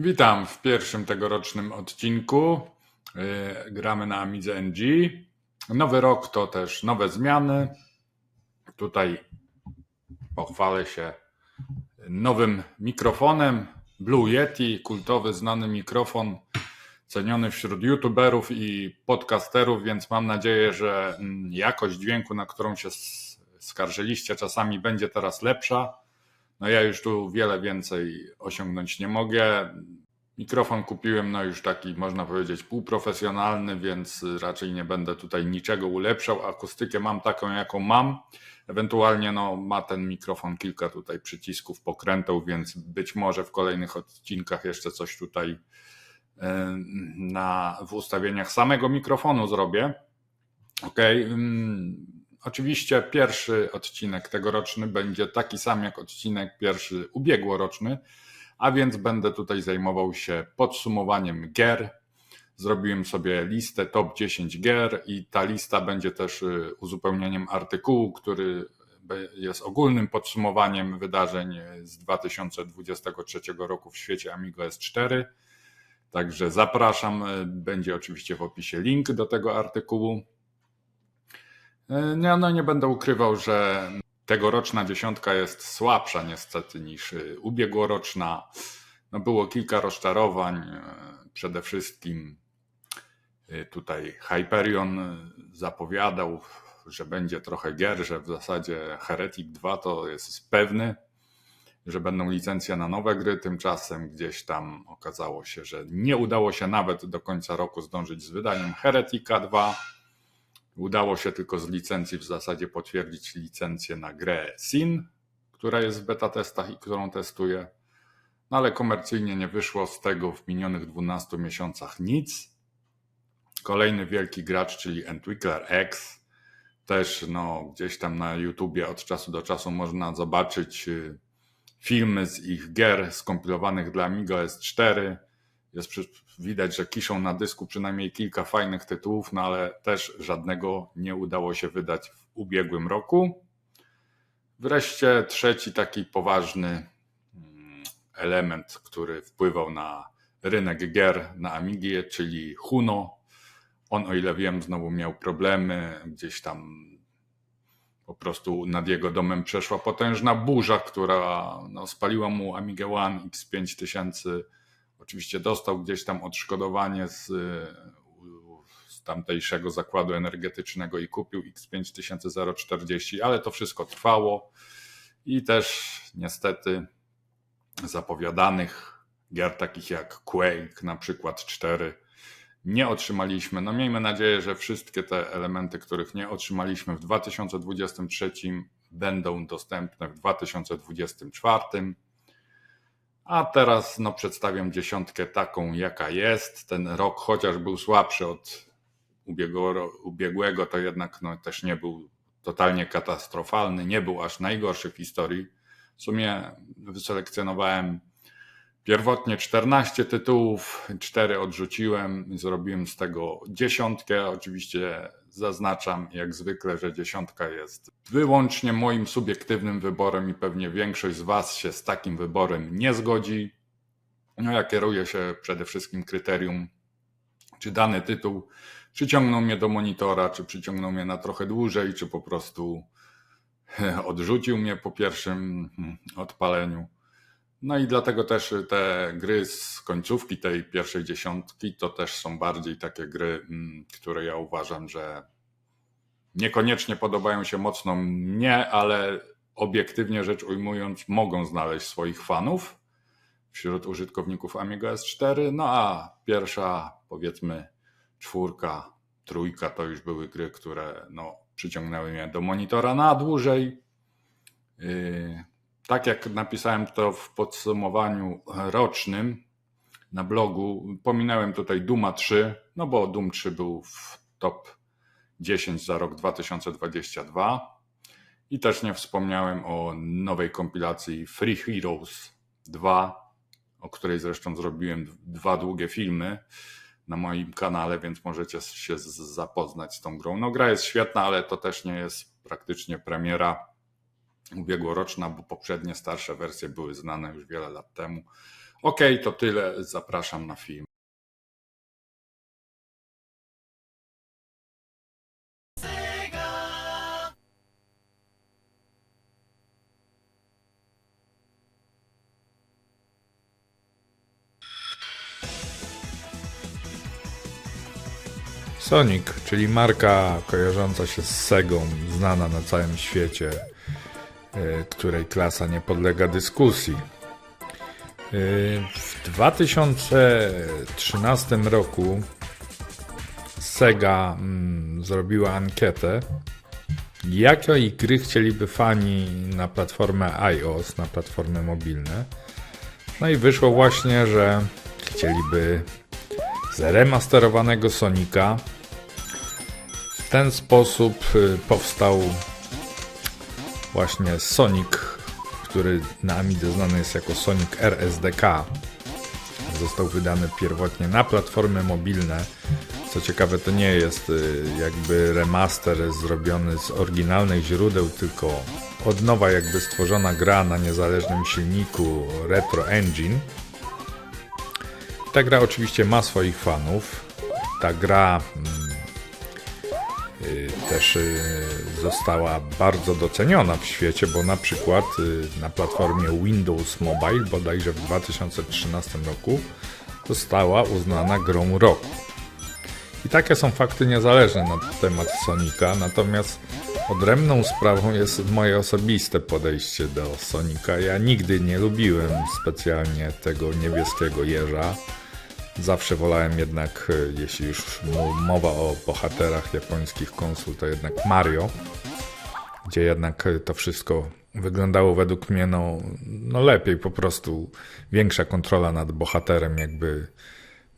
Witam w pierwszym tegorocznym odcinku. Gramy na Amidze NG. Nowy rok to też nowe zmiany. Tutaj pochwalę się nowym mikrofonem Blue Yeti, kultowy, znany mikrofon, ceniony wśród youtuberów i podcasterów, więc mam nadzieję, że jakość dźwięku, na którą się skarżyliście czasami, będzie teraz lepsza. No ja już tu wiele więcej osiągnąć nie mogę. Mikrofon kupiłem już taki, można powiedzieć, półprofesjonalny, więc raczej nie będę tutaj niczego ulepszał. Akustykę mam taką, jaką mam. Ewentualnie ma ten mikrofon kilka tutaj przycisków, pokrętów, więc być może w kolejnych odcinkach jeszcze coś tutaj w ustawieniach samego mikrofonu zrobię. Oczywiście pierwszy odcinek tegoroczny będzie taki sam jak odcinek pierwszy ubiegłoroczny, a więc będę tutaj zajmował się podsumowaniem gier. Zrobiłem sobie listę top 10 gier i ta lista będzie też uzupełnieniem artykułu, który jest ogólnym podsumowaniem wydarzeń z 2023 roku w świecie Amiga S4. Także zapraszam, będzie oczywiście w opisie link do tego artykułu. Nie będę ukrywał, że tegoroczna dziesiątka jest słabsza niestety niż ubiegłoroczna. Było kilka rozczarowań. Przede wszystkim tutaj Hyperion zapowiadał, że będzie trochę gier, że w zasadzie Heretic 2 to jest pewny, że będą licencje na nowe gry. Tymczasem gdzieś tam okazało się, że nie udało się nawet do końca roku zdążyć z wydaniem Heretica 2. Udało się tylko z licencji w zasadzie potwierdzić licencję na grę Sin, która jest w beta testach i którą testuję. Ale komercyjnie nie wyszło z tego w minionych 12 miesiącach nic. Kolejny wielki gracz, czyli Entwickler X. Też gdzieś tam na YouTubie od czasu do czasu można zobaczyć filmy z ich gier skompilowanych dla Amiga S4. Widać, że kiszą na dysku przynajmniej kilka fajnych tytułów, ale też żadnego nie udało się wydać w ubiegłym roku. Wreszcie trzeci taki poważny element, który wpływał na rynek gier na Amigie, czyli Huno. On, o ile wiem, znowu miał problemy, gdzieś tam po prostu nad jego domem przeszła potężna burza, która spaliła mu Amigę One X5000. Oczywiście dostał gdzieś tam odszkodowanie z tamtejszego zakładu energetycznego i kupił X5040, ale to wszystko trwało i też niestety zapowiadanych gier takich jak Quake, na przykład 4, nie otrzymaliśmy. Miejmy nadzieję, że wszystkie te elementy, których nie otrzymaliśmy w 2023, będą dostępne w 2024. A teraz przedstawiam dziesiątkę taką, jaka jest. Ten rok, chociaż był słabszy od ubiegłego, to jednak też nie był totalnie katastrofalny, nie był aż najgorszy w historii. W sumie wyselekcjonowałem pierwotnie 14 tytułów, 4 odrzuciłem, zrobiłem z tego dziesiątkę. Oczywiście zaznaczam jak zwykle, że dziesiątka jest wyłącznie moim subiektywnym wyborem i pewnie większość z Was się z takim wyborem nie zgodzi. Ja kieruję się przede wszystkim kryterium, czy dany tytuł przyciągnął mnie do monitora, czy przyciągnął mnie na trochę dłużej, czy po prostu odrzucił mnie po pierwszym odpaleniu. I dlatego też te gry z końcówki tej pierwszej dziesiątki to też są bardziej takie gry, które ja uważam, że niekoniecznie podobają się mocno mnie, ale obiektywnie rzecz ujmując mogą znaleźć swoich fanów wśród użytkowników Amiga S4. A pierwsza, powiedzmy, 4, 3 to już były gry, które przyciągnęły mnie do monitora na dłużej. Tak jak napisałem to w podsumowaniu rocznym na blogu, pominąłem tutaj Dooma 3, bo Doom 3 był w top 10 za rok 2022 i też nie wspomniałem o nowej kompilacji Free Heroes 2, o której zresztą zrobiłem 2 długie filmy na moim kanale, więc możecie się zapoznać z tą grą. Gra jest świetna, ale to też nie jest praktycznie premiera ubiegłoroczna, bo poprzednie starsze wersje były znane już wiele lat temu. Okej, to tyle. Zapraszam na film. Sonic, czyli marka kojarząca się z Segą, znana na całym świecie, której klasa nie podlega dyskusji. W 2013 roku Sega zrobiła ankietę, jakie gry chcieliby fani na platformę iOS, na platformy mobilne. No i wyszło właśnie, że chcieliby zremasterowanego Sonika. W ten sposób powstał właśnie Sonic, który na Amidze znany jest jako Sonic RSDK. Został wydany pierwotnie na platformy mobilne. Co ciekawe, to nie jest jakby remaster zrobiony z oryginalnych źródeł, tylko od nowa jakby stworzona gra na niezależnym silniku Retro Engine. Ta gra oczywiście ma swoich fanów. Ta gra też została bardzo doceniona w świecie, bo na przykład na platformie Windows Mobile bodajże w 2013 roku została uznana grą roku. I takie są fakty niezależne na temat Sonika, natomiast odrębną sprawą jest moje osobiste podejście do Sonika. Ja nigdy nie lubiłem specjalnie tego niebieskiego jeża. Zawsze wolałem jednak, jeśli już mowa o bohaterach japońskich konsol, to jednak Mario, gdzie jednak to wszystko wyglądało według mnie no lepiej, po prostu większa kontrola nad bohaterem, jakby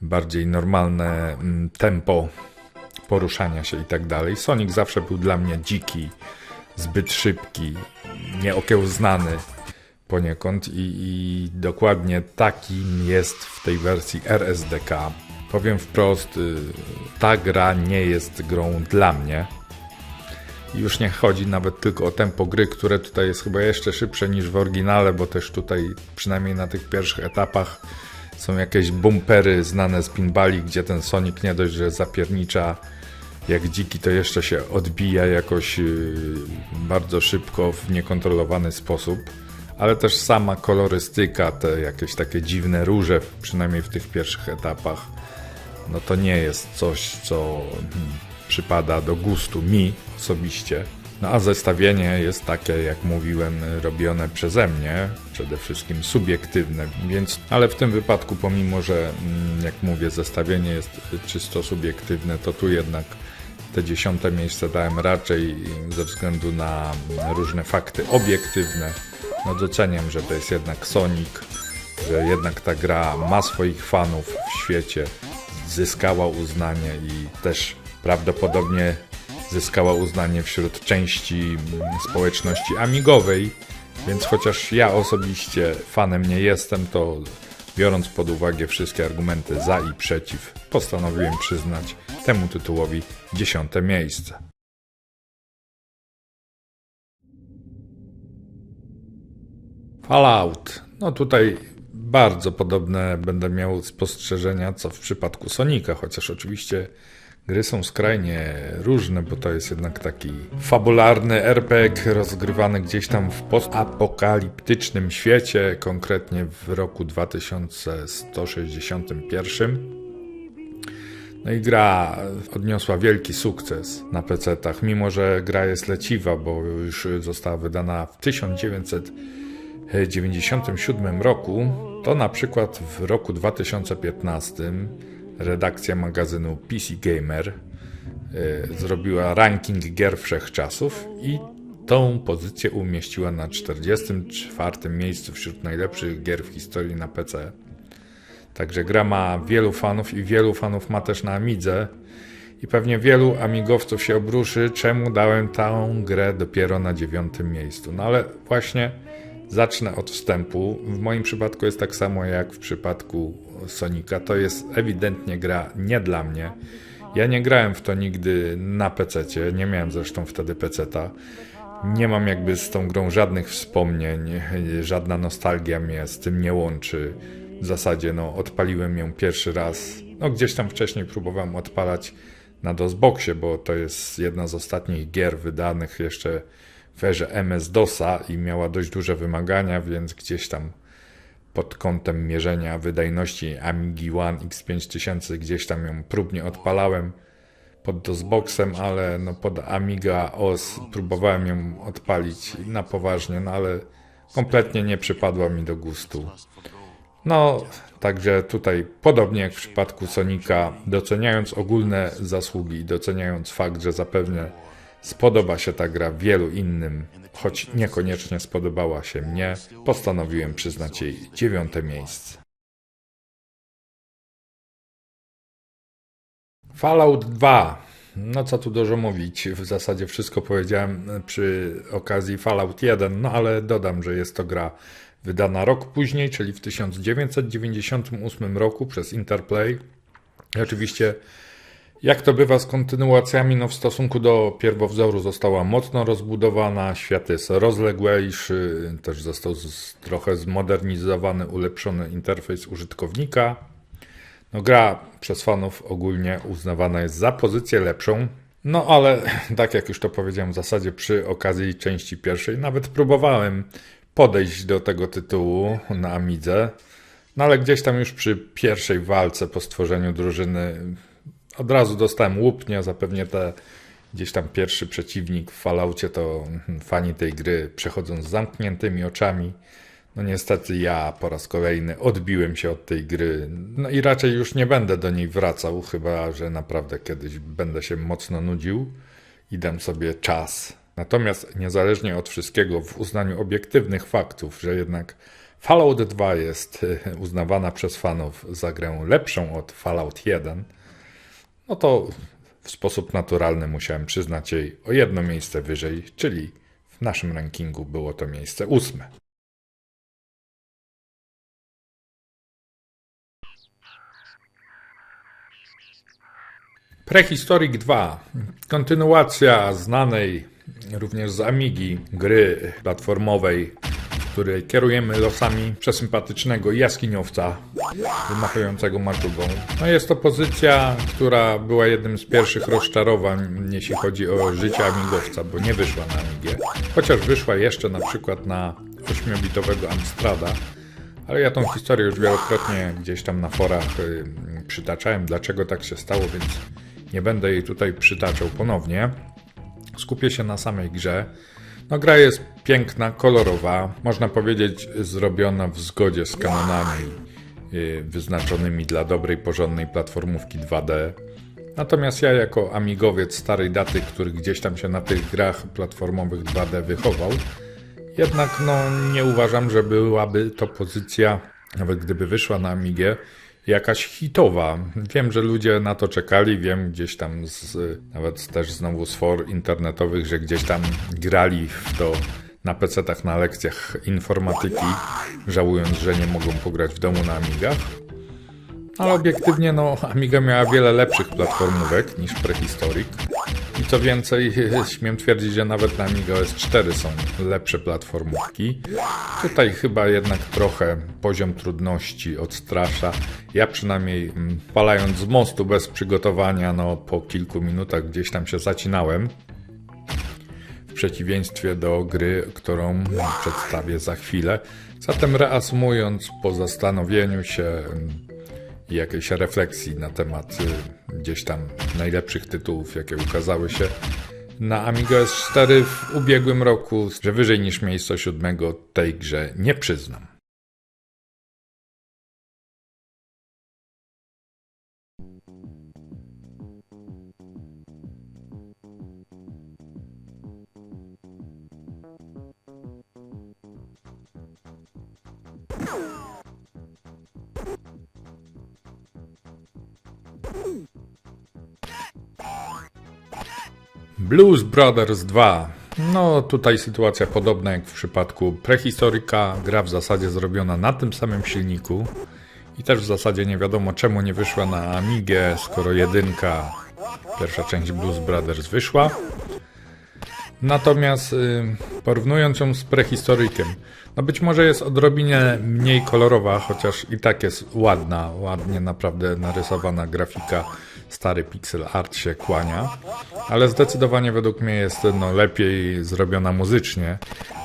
bardziej normalne tempo poruszania się i tak dalej. Sonic zawsze był dla mnie dziki, zbyt szybki, nieokiełznany poniekąd i dokładnie takim jest w tej wersji RSDK. Powiem wprost, ta gra nie jest grą dla mnie. Już nie chodzi nawet tylko o tempo gry, które tutaj jest chyba jeszcze szybsze niż w oryginale, bo też tutaj przynajmniej na tych pierwszych etapach są jakieś bumpery znane z pinballi, gdzie ten Sonic nie dość, że zapiernicza jak dziki, to jeszcze się odbija jakoś bardzo szybko w niekontrolowany sposób. Ale też sama kolorystyka, te jakieś takie dziwne róże, przynajmniej w tych pierwszych etapach, no to nie jest coś, co przypada do gustu mi osobiście. No a zestawienie jest takie, jak mówiłem, robione przeze mnie, przede wszystkim subiektywne, więc, ale w tym wypadku, pomimo że, jak mówię, zestawienie jest czysto subiektywne, to tu jednak te 10. miejsce dałem raczej ze względu na różne fakty obiektywne. No doceniam, że to jest jednak Sonic, że jednak ta gra ma swoich fanów w świecie, zyskała uznanie i też prawdopodobnie zyskała uznanie wśród części społeczności amigowej, więc chociaż ja osobiście fanem nie jestem, to biorąc pod uwagę wszystkie argumenty za i przeciw, postanowiłem przyznać temu tytułowi 10. miejsce. Fallout. No tutaj bardzo podobne będę miał spostrzeżenia co w przypadku Sonika, chociaż oczywiście gry są skrajnie różne, bo to jest jednak taki fabularny RPG rozgrywany gdzieś tam w postapokaliptycznym świecie, konkretnie w roku 2161. No i gra odniosła wielki sukces na PC-tach, mimo że gra jest leciwa, bo już została wydana w 1997 roku, to na przykład w roku 2015 redakcja magazynu PC Gamer zrobiła ranking gier wszechczasów i tą pozycję umieściła na 44. miejscu wśród najlepszych gier w historii na PC. Także gra ma wielu fanów i wielu fanów ma też na Amidze i pewnie wielu amigowców się obruszy, czemu dałem tę grę dopiero na 9. miejscu. No ale właśnie zacznę od wstępu. W moim przypadku jest tak samo jak w przypadku Sonika. To jest ewidentnie gra nie dla mnie. Ja nie grałem w to nigdy na PC-cie, nie miałem zresztą wtedy PC-ta. Nie mam jakby z tą grą żadnych wspomnień, żadna nostalgia mnie z tym nie łączy. w zasadzie odpaliłem ją pierwszy raz. Gdzieś tam wcześniej próbowałem odpalać na DOSBoxie, bo to jest jedna z ostatnich gier wydanych jeszcze w erze MS-DOSa i miała dość duże wymagania, więc gdzieś tam pod kątem mierzenia wydajności Amigi One X5000 gdzieś tam ją próbnie odpalałem pod DOSBoxem, ale pod Amiga OS próbowałem ją odpalić na poważnie, ale kompletnie nie przypadła mi do gustu. Także tutaj podobnie jak w przypadku Sonika, doceniając ogólne zasługi i doceniając fakt, że zapewne spodoba się ta gra wielu innym, choć niekoniecznie spodobała się mnie, postanowiłem przyznać jej 9. miejsce. Fallout 2. Co tu dużo mówić, w zasadzie wszystko powiedziałem przy okazji Fallout 1, ale dodam, że jest to gra wydana rok później, czyli w 1998 roku przez Interplay. I oczywiście, jak to bywa z kontynuacjami, w stosunku do pierwowzoru została mocno rozbudowana, świat jest rozległejszy, też został trochę zmodernizowany, ulepszony interfejs użytkownika. Gra przez fanów ogólnie uznawana jest za pozycję lepszą, ale tak jak już to powiedziałem w zasadzie przy okazji części pierwszej, nawet próbowałem podejść do tego tytułu na Amidze, ale gdzieś tam już przy pierwszej walce po stworzeniu drużyny od razu dostałem łupnia, zapewne gdzieś tam pierwszy przeciwnik w Falloutie to fani tej gry przechodzą z zamkniętymi oczami. Niestety ja po raz kolejny odbiłem się od tej gry, i raczej już nie będę do niej wracał, chyba że naprawdę kiedyś będę się mocno nudził i dam sobie czas. Natomiast niezależnie od wszystkiego, w uznaniu obiektywnych faktów, że jednak Fallout 2 jest uznawana przez fanów za grę lepszą od Fallout 1, to w sposób naturalny musiałem przyznać jej o jedno miejsce wyżej, czyli w naszym rankingu było to miejsce 8. Prehistoric 2. Kontynuacja znanej również z Amigi gry platformowej, w której kierujemy losami przesympatycznego jaskiniowca wymachającego maczugą. Jest to pozycja, która była jednym z pierwszych rozczarowań, jeśli chodzi o życie amigowca, bo nie wyszła na Amigę. Chociaż wyszła jeszcze na przykład na 8-bitowego Amstrada, ale ja tą historię już wielokrotnie gdzieś tam na forach przytaczałem, dlaczego tak się stało, więc nie będę jej tutaj przytaczał ponownie. Skupię się na samej grze. Gra jest piękna, kolorowa, można powiedzieć zrobiona w zgodzie z kanonami wyznaczonymi dla dobrej, porządnej platformówki 2D. Natomiast ja jako amigowiec starej daty, który gdzieś tam się na tych grach platformowych 2D wychował, jednak nie uważam, że byłaby to pozycja, nawet gdyby wyszła na Amigę, jakaś hitowa. Wiem, że ludzie na to czekali, wiem gdzieś tam nawet też znowu z for internetowych, że gdzieś tam grali w to na PC-tach na lekcjach informatyki, żałując, że nie mogą pograć w domu na Amigach. Ale obiektywnie Amiga miała wiele lepszych platformówek niż Prehistoric. I co więcej, śmiem twierdzić, że nawet na Amiga OS 4 są lepsze platformówki. Tutaj chyba jednak trochę poziom trudności odstrasza. Ja przynajmniej palając z mostu bez przygotowania, po kilku minutach gdzieś tam się zacinałem. W przeciwieństwie do gry, którą przedstawię za chwilę. Zatem reasumując, po zastanowieniu się i jakiejś refleksji na temat gdzieś tam najlepszych tytułów, jakie ukazały się na Amiga OS 4 w ubiegłym roku, że wyżej niż miejsce 7 tej grze nie przyznam. Blues Brothers 2. Tutaj sytuacja podobna jak w przypadku Prehistorica. Gra w zasadzie zrobiona na tym samym silniku. I też w zasadzie nie wiadomo czemu nie wyszła na Amigę, skoro pierwsza część Blues Brothers wyszła. Natomiast Porównując ją z prehistorykiem, no być może jest odrobinę mniej kolorowa, chociaż i tak jest ładnie naprawdę narysowana grafika, stary pixel art się kłania, ale zdecydowanie według mnie jest lepiej zrobiona muzycznie.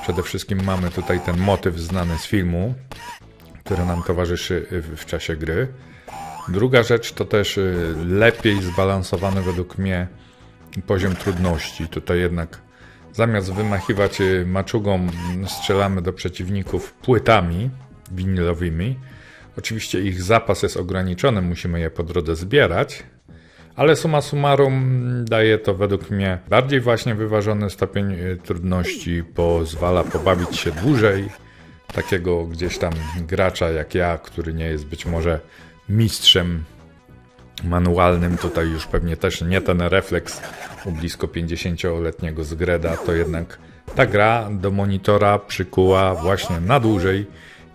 Przede wszystkim mamy tutaj ten motyw znany z filmu, który nam towarzyszy w czasie gry. Druga rzecz to też lepiej zbalansowany według mnie poziom trudności. Tutaj jednak zamiast wymachiwać maczugą, strzelamy do przeciwników płytami winylowymi. Oczywiście ich zapas jest ograniczony, musimy je po drodze zbierać, ale summa summarum daje to według mnie bardziej właśnie wyważony stopień trudności, pozwala pobawić się dłużej. Takiego gdzieś tam gracza jak ja, który nie jest być może mistrzem manualnym, tutaj już pewnie też nie ten refleks u blisko 50-letniego Zgreda, to jednak ta gra do monitora przykuła właśnie na dłużej,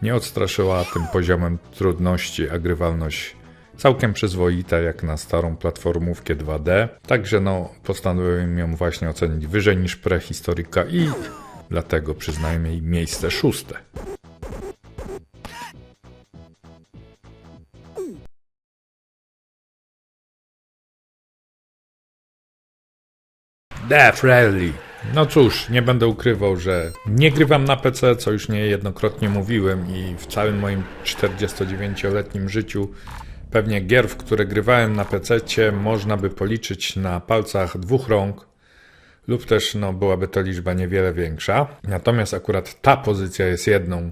nie odstraszyła tym poziomem trudności, a grywalność całkiem przyzwoita jak na starą platformówkę 2D, także postanowiłem ją właśnie ocenić wyżej niż prehistoryka i dlatego przyznaję jej miejsce 6. Death Rally. No cóż, nie będę ukrywał, że nie grywam na PC, co już niejednokrotnie mówiłem i w całym moim 49-letnim życiu pewnie gier, w które grywałem na PC-cie, można by policzyć na palcach 2 rąk lub też byłaby to liczba niewiele większa. Natomiast akurat ta pozycja jest jedną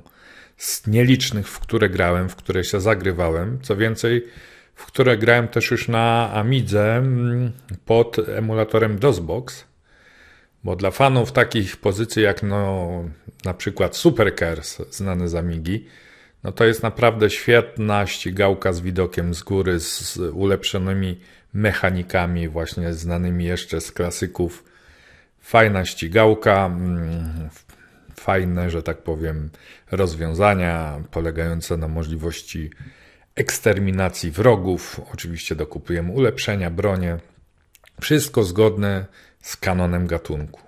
z nielicznych, w które grałem, w które się zagrywałem. Co więcej, w które grałem też już na Amidze pod emulatorem DOSBox, bo dla fanów takich pozycji jak na przykład Super Cars znany z Amigi, to jest naprawdę świetna ścigałka z widokiem z góry, z ulepszonymi mechanikami właśnie znanymi jeszcze z klasyków. Fajna ścigałka, fajne, że tak powiem, rozwiązania polegające na możliwości eksterminacji wrogów. Oczywiście dokupujemy ulepszenia, bronie. Wszystko zgodne z kanonem gatunku.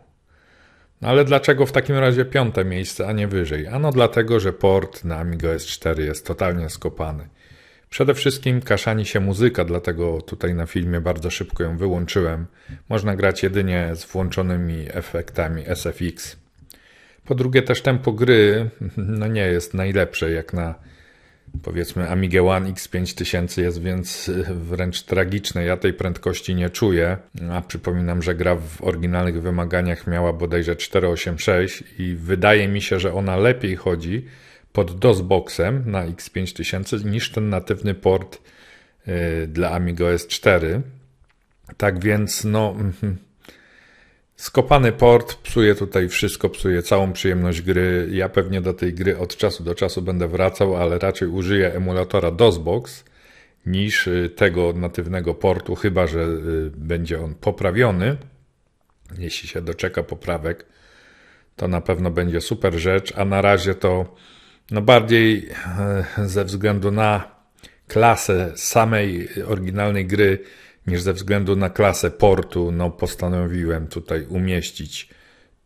Ale dlaczego w takim razie 5. miejsce, a nie wyżej? Ano dlatego, że port na Amiga S4 jest totalnie skopany. Przede wszystkim kaszani się muzyka, dlatego tutaj na filmie bardzo szybko ją wyłączyłem. Można grać jedynie z włączonymi efektami SFX. Po drugie też tempo gry nie jest najlepsze jak na powiedzmy Amiga One X5000 jest więc wręcz tragiczne. Ja tej prędkości nie czuję, a przypominam, że gra w oryginalnych wymaganiach miała bodajże 486 i wydaje mi się, że ona lepiej chodzi pod DOSBoxem na X5000 niż ten natywny port dla Amiga S4. Tak więc skopany port psuje tutaj wszystko, psuje całą przyjemność gry. Ja pewnie do tej gry od czasu do czasu będę wracał, ale raczej użyję emulatora DOSBox niż tego natywnego portu, chyba że będzie on poprawiony. Jeśli się doczeka poprawek, to na pewno będzie super rzecz, a na razie to bardziej ze względu na klasę samej oryginalnej gry niż ze względu na klasę portu, postanowiłem tutaj umieścić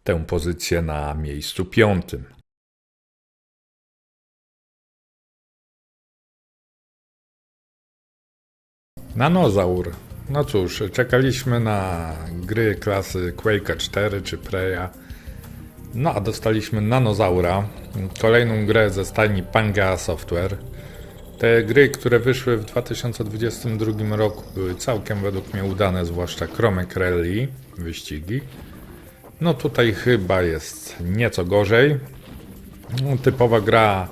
tę pozycję na miejscu 5. Nanozaur. No cóż, czekaliśmy na gry klasy Quake'a 4 czy Preya, a dostaliśmy Nanozaura, kolejną grę ze stajni Pangea Software. Te gry, które wyszły w 2022 roku, były całkiem według mnie udane, zwłaszcza Chromek Rally, wyścigi. Tutaj chyba jest nieco gorzej. Typowa gra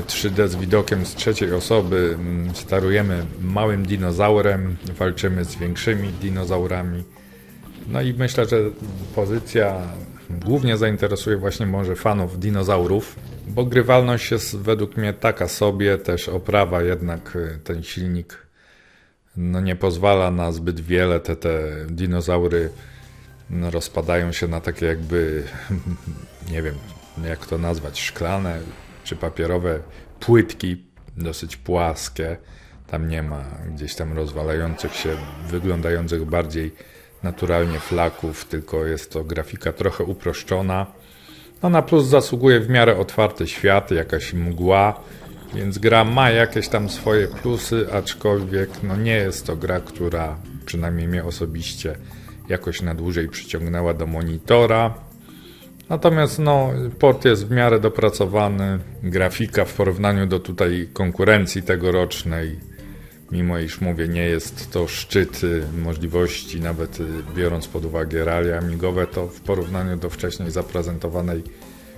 3D z widokiem z trzeciej osoby. Sterujemy małym dinozaurem, walczymy z większymi dinozaurami. I myślę, że pozycja głównie zainteresuje właśnie może fanów dinozaurów, bo grywalność jest według mnie taka sobie, też oprawa jednak ten silnik nie pozwala na zbyt wiele, te dinozaury rozpadają się na takie jakby, nie wiem jak to nazwać, szklane czy papierowe płytki, dosyć płaskie, tam nie ma gdzieś tam rozwalających się, wyglądających bardziej naturalnie flaków, tylko jest to grafika trochę uproszczona. No na plus zasługuje w miarę otwarty świat, jakaś mgła, więc gra ma jakieś tam swoje plusy, aczkolwiek no nie jest to gra, która przynajmniej mnie osobiście jakoś na dłużej przyciągnęła do monitora. Natomiast no, port jest w miarę dopracowany, grafika w porównaniu do tutaj konkurencji tegorocznej, mimo iż mówię, nie jest to szczyt możliwości, nawet biorąc pod uwagę realia amigowe, to w porównaniu do wcześniej zaprezentowanej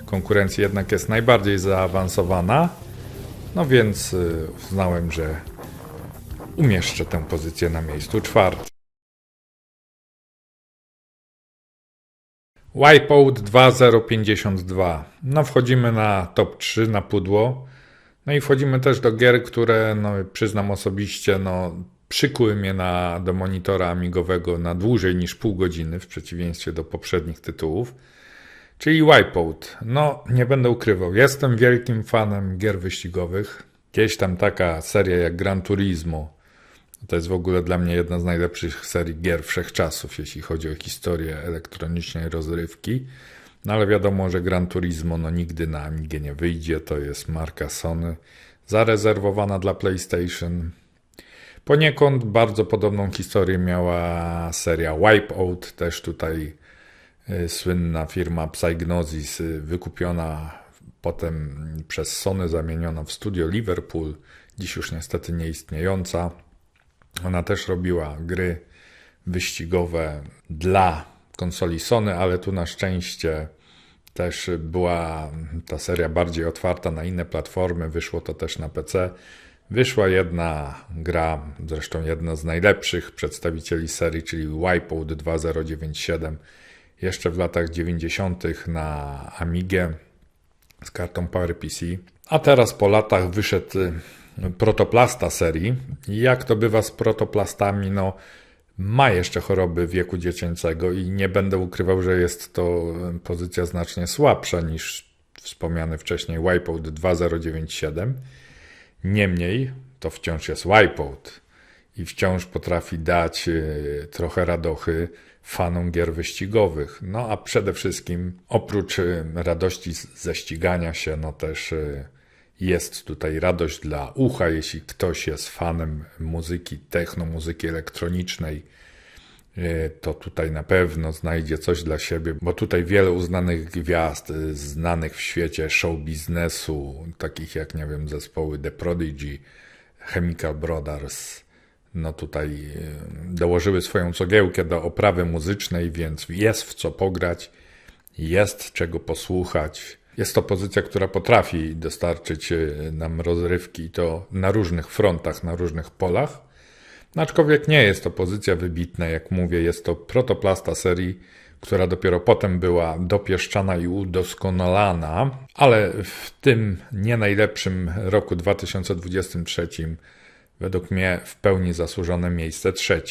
konkurencji jednak jest najbardziej zaawansowana. No więc uznałem, że umieszczę tę pozycję na miejscu 4. Wipeout 2052. No wchodzimy na top 3 na pudło. No i wchodzimy też do gier, które no, przyznam osobiście przykuły mnie do monitora amigowego na dłużej niż pół godziny w przeciwieństwie do poprzednich tytułów. Czyli Wipeout. No nie będę ukrywał, jestem wielkim fanem gier wyścigowych. Gdzieś tam taka seria jak Gran Turismo. To jest w ogóle dla mnie jedna z najlepszych serii gier wszechczasów, jeśli chodzi o historię elektronicznej rozrywki. No ale wiadomo, że Gran Turismo nigdy na Amigę nie wyjdzie. To jest marka Sony, zarezerwowana dla PlayStation. Poniekąd bardzo podobną historię miała seria Wipeout. Też tutaj słynna firma Psygnosis, wykupiona potem przez Sony, zamieniona w studio Liverpool, dziś już niestety nieistniejąca. Ona też robiła gry wyścigowe dla konsoli Sony, ale tu na szczęście też była ta seria bardziej otwarta na inne platformy. Wyszło to też na PC. Wyszła jedna gra, zresztą jedna z najlepszych przedstawicieli serii, czyli Wipeout 2097, jeszcze w latach 90. na Amigę z kartą PowerPC. A teraz po latach wyszedł protoplasta serii. Jak to bywa z protoplastami? No, ma jeszcze choroby wieku dziecięcego i nie będę ukrywał, że jest to pozycja znacznie słabsza niż wspomniany wcześniej Wipeout 2097. Niemniej to wciąż jest Wipeout i wciąż potrafi dać trochę radochy fanom gier wyścigowych. No a przede wszystkim oprócz radości ze ścigania się, no też jest tutaj radość dla ucha, jeśli ktoś jest fanem muzyki techno, muzyki elektronicznej, to tutaj na pewno znajdzie coś dla siebie, bo tutaj wiele uznanych gwiazd, znanych w świecie show biznesu, takich jak, nie wiem, zespoły The Prodigy, Chemical Brothers, no tutaj dołożyły swoją cegiełkę do oprawy muzycznej, więc jest w co pograć, jest czego posłuchać. Jest to pozycja, która potrafi dostarczyć nam rozrywki, to na różnych frontach, na różnych polach. Aczkolwiek nie jest to pozycja wybitna, jak mówię, jest to protoplasta serii, która dopiero potem była dopieszczana i udoskonalana, ale w tym nie najlepszym roku 2023 według mnie w pełni zasłużone miejsce 3.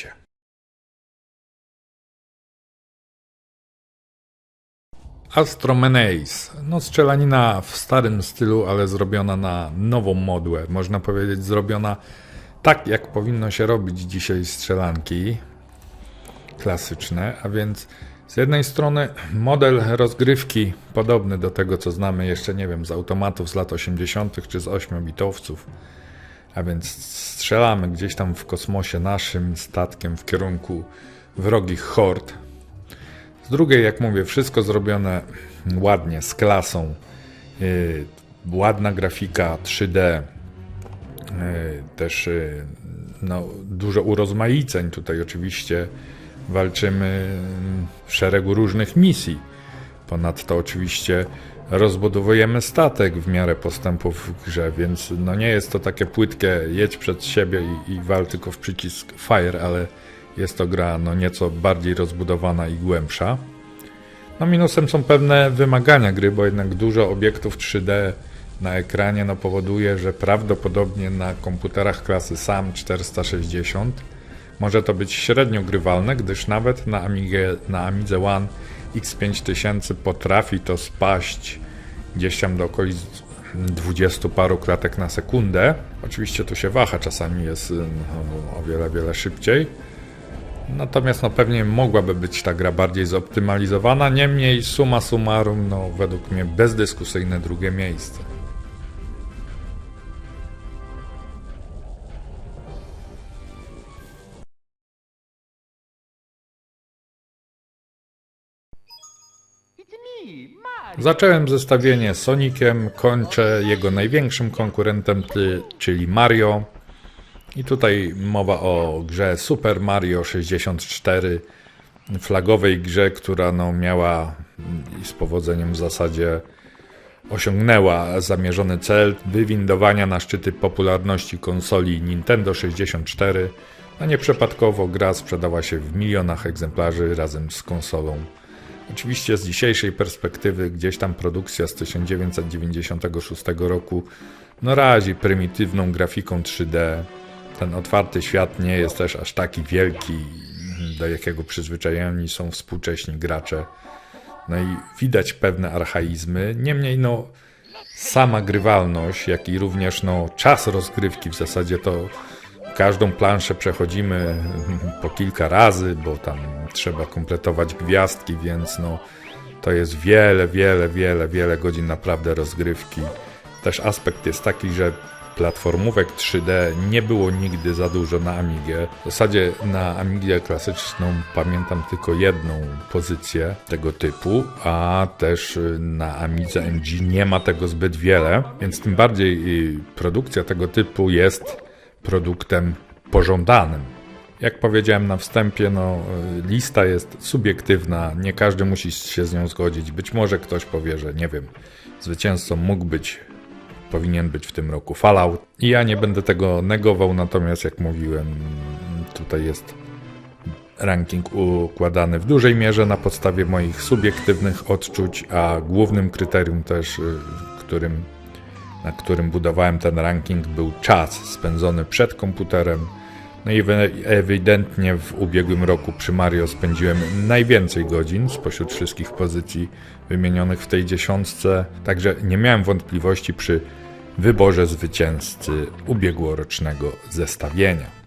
Astromeneis. No strzelanina w starym stylu, ale zrobiona na nową modłę. Można powiedzieć zrobiona tak, jak powinno się robić dzisiaj strzelanki klasyczne, a więc z jednej strony model rozgrywki podobny do tego, co znamy jeszcze, nie wiem, z automatów z lat 80. czy z 8-bitowców, a więc strzelamy gdzieś tam w kosmosie naszym statkiem w kierunku wrogich hord. Z drugiej, jak mówię, wszystko zrobione ładnie, z klasą, ładna grafika 3D, też no, dużo urozmaiceń. Tutaj oczywiście walczymy w szeregu różnych misji. Ponadto oczywiście rozbudowujemy statek w miarę postępów w grze, więc no nie jest to takie płytkie jedź przed siebie i wal tylko w przycisk fire, ale jest to gra no nieco bardziej rozbudowana i głębsza. No minusem są pewne wymagania gry, bo jednak dużo obiektów 3D na ekranie no powoduje, że prawdopodobnie na komputerach klasy SAM 460 może to być średnio grywalne, gdyż nawet na Amidze One X5000 potrafi to spaść gdzieś tam do okolic 20 paru klatek na sekundę. Oczywiście to się waha, czasami jest o wiele, wiele szybciej. Natomiast pewnie mogłaby być ta gra bardziej zoptymalizowana, niemniej summa summarum, według mnie bezdyskusyjne drugie miejsce. Zacząłem zestawienie Soniciem, kończę jego największym konkurentem, czyli Mario. I tutaj mowa o grze Super Mario 64, flagowej grze, która miała i z powodzeniem w zasadzie osiągnęła zamierzony cel wywindowania na szczyty popularności konsoli Nintendo 64. Nieprzypadkowo gra sprzedała się w milionach egzemplarzy razem z konsolą. Oczywiście z dzisiejszej perspektywy gdzieś tam produkcja z 1996 roku razi prymitywną grafiką 3D. Ten otwarty świat nie jest też aż taki wielki, do jakiego przyzwyczajeni są współcześni gracze. I widać pewne archaizmy. Niemniej sama grywalność, jak i również czas rozgrywki, w zasadzie to każdą planszę przechodzimy po kilka razy, bo tam trzeba kompletować gwiazdki, więc to jest wiele godzin naprawdę rozgrywki. Też aspekt jest taki, że platformówek 3D nie było nigdy za dużo na Amigę. W zasadzie na Amigę klasyczną pamiętam tylko jedną pozycję tego typu, a też na Amidze MG nie ma tego zbyt wiele, więc tym bardziej produkcja tego typu jest produktem pożądanym. Jak powiedziałem na wstępie, lista jest subiektywna, nie każdy musi się z nią zgodzić. Być może ktoś powie, że nie wiem, zwycięzcą powinien być w tym roku Fallout. I ja nie będę tego negował, natomiast jak mówiłem, tutaj jest ranking układany w dużej mierze na podstawie moich subiektywnych odczuć, a głównym kryterium też, na którym budowałem ten ranking, był czas spędzony przed komputerem. I ewidentnie w ubiegłym roku przy Mario spędziłem najwięcej godzin spośród wszystkich pozycji wymienionych w tej dziesiątce, także nie miałem wątpliwości przy wyborze zwycięzcy ubiegłorocznego zestawienia.